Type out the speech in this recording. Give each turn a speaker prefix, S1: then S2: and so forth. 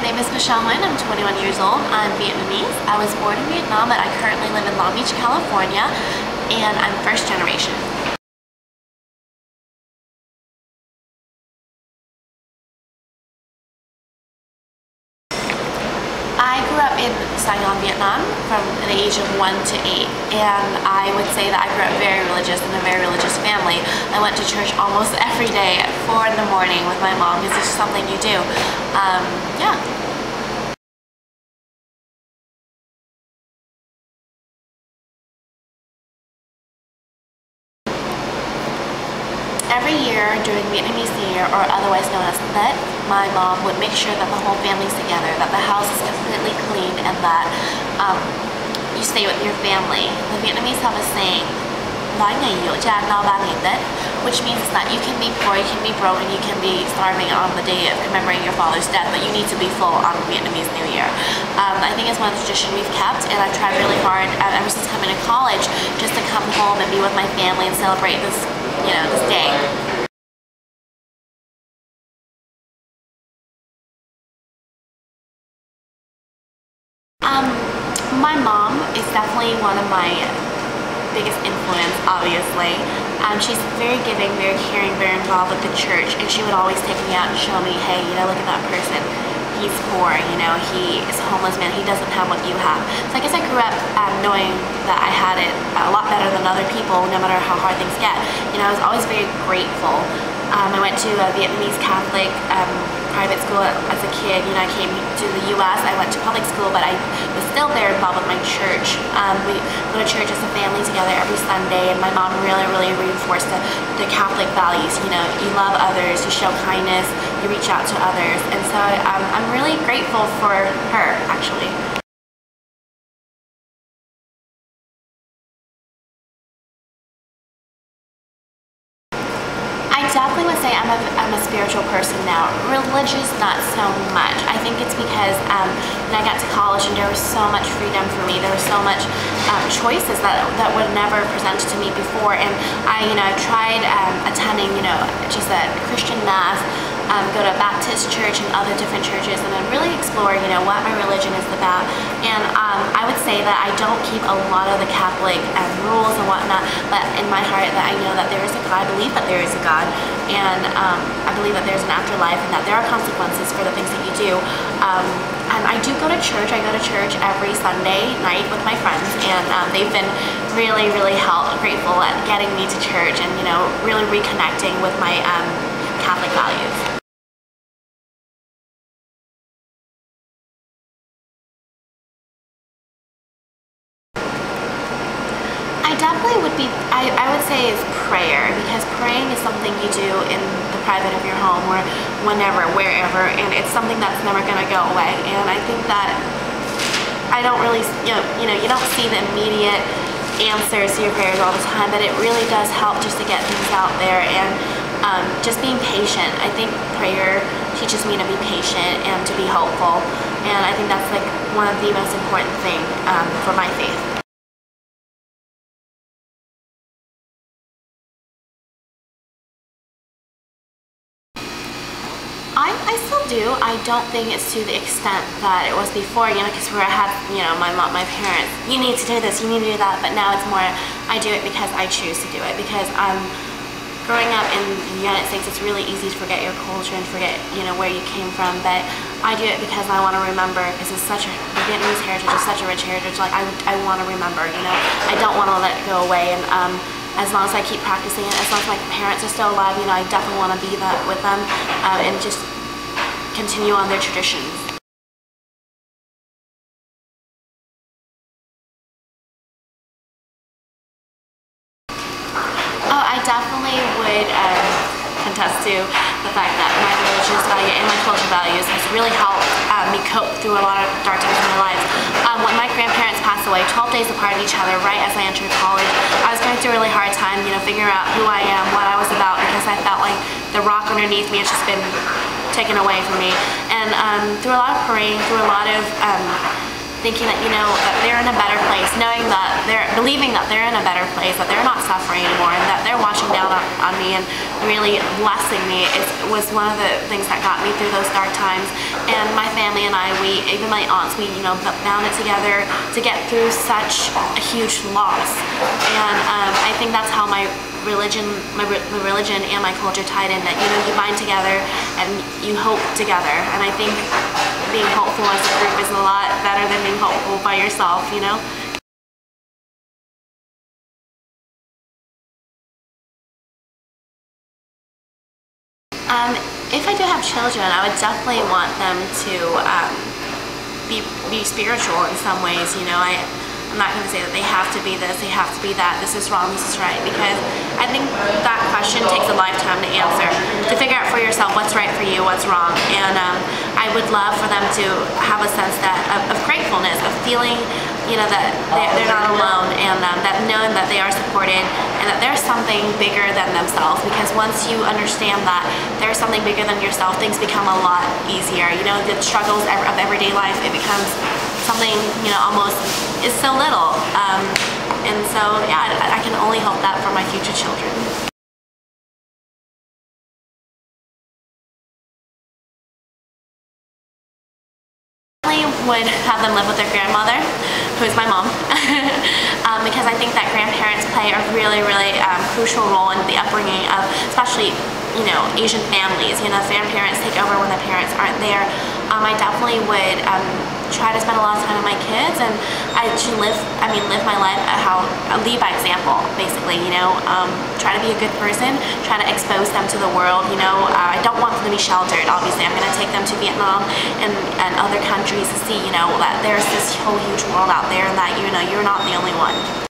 S1: name is Do Huynh. I'm 21 years old. I'm Vietnamese. I was born in Vietnam, but I currently live in Long Beach, California, and I'm first generation. I grew up in Saigon, Vietnam from the age of 1 to 8, and I would say that I grew up very religious in a very religious family. I went to church almost every day at 4 in the morning with my mom because it's just something you do. Yeah. Every year during Vietnamese New Year, or otherwise known as Tết, my mom would make sure that the whole family's together, that the house is completely clean, and that you stay with your family. The Vietnamese have a saying, nói ngày giỗ cha no ba ngày Tết, which means that you can be poor, you can be broke, and you can be starving on the day of commemorating your father's death, but you need to be full on Vietnamese New Year. I think it's one of the traditions we've kept, and I've tried really hard ever since coming to college just to come home and be with my family and celebrate this, this day. My mom is definitely one of my biggest influence, obviously. She's very giving, very caring, very involved with the church, and she would always take me out and show me, hey, look at that person. He's poor, he is a homeless man, he doesn't have what you have. So I guess I grew up knowing that I had it a lot better than other people, no matter how hard things get. I was always very grateful. I went to a Vietnamese Catholic private school as a kid. I came to the U.S. I went to public school, but I was still very involved with my church. We go to church as a family together every Sunday, and my mom really reinforced the Catholic values. You love others, you show kindness, you reach out to others, and so I'm really grateful for her, actually. I definitely would say I'm a spiritual person now. Religious, not so much. I think it's because when I got to college and there was so much freedom for me, there was so much choices that were never presented to me before, and I tried attending just a Christian mass, go to a Baptist church and other different churches, and then really explore what my religion is about. And I would say that I don't keep a lot of the Catholic rules and whatnot, but in my heart that I know that there is a God. I believe that there is a God, and I believe that there's an afterlife and that there are consequences for the things that you do. And I do go to church. I go to church every Sunday night with my friends, and they've been really grateful at getting me to church and really reconnecting with my Catholic values. I definitely would be, I would say is prayer, because praying is something you do in the private of your home or whenever, wherever, and it's something that's never going to go away. And I think that I don't really, you don't see the immediate answers to your prayers all the time, but it really does help just to get things out there, and just being patient. I think prayer teaches me to be patient and to be hopeful, and I think that's like one of the most important things for my faith. I still do. I don't think it's to the extent that it was before, because where I had, my mom, my parents, you need to do this, you need to do that, but now it's more, I do it because I choose to do it, because growing up in the United States, it's really easy to forget your culture and forget, where you came from, but I do it because I want to remember, because it's the Vietnamese heritage is such a rich heritage, like I want to remember, I don't want to let it go away, and as long as I keep practicing it, as long as my parents are still alive, I definitely want to be that with them, and just continue on their traditions. Oh, I definitely would contest to the fact that my religious value and my cultural values has really helped me cope through a lot of dark times in my life. When my grandparents passed away, 12 days apart of each other, right as I entered college, I was going through a really hard time, figuring out who I am, what I was about, because I felt like the rock underneath me has just been taken away from me. And through a lot of praying, through a lot of thinking that, you know, that they're in a better place, believing that they're in a better place, that they're not suffering anymore, and that they're watching down on me and really blessing me. It was one of the things that got me through those dark times. And my family and I, even my aunts, we, you know, bound it together to get through such a huge loss. And I think that's how my religion and my culture tied in, that, you know, you bind together and you hope together. And I think being hopeful as a group is a lot better than being hopeful by yourself, you know. If I do have children, I would definitely want them to be spiritual in some ways. You know, I'm not going to say that they have to be this, they have to be that, this is wrong, this is right, because I think that question takes a lifetime to answer, to figure out for yourself what's right for you, what's wrong. And I would love for them to have a sense of gratefulness, of feeling, you know, that they're not alone, and that knowing that they are supported, and that there's something bigger than themselves. Because once you understand that there's something bigger than yourself, things become a lot easier. You know, the struggles of everyday life, it becomes something, you know, almost is so little. And so, yeah, I can only hope that for my future children. Would have them live with their grandmother, who is my mom, because I think that grandparents play a really, really crucial role in the upbringing of, especially, you know, Asian families. You know, grandparents take over when the parents aren't there. I definitely would try to spend a lot of time with my kids, and I should live my life lead by example, basically, you know. Try to be a good person, try to expose them to the world, you know. I don't want them to be sheltered. Obviously, I'm going to take them to Vietnam and other countries to see, you know, that there's this whole huge world out there, and that, you know, you're not the only one.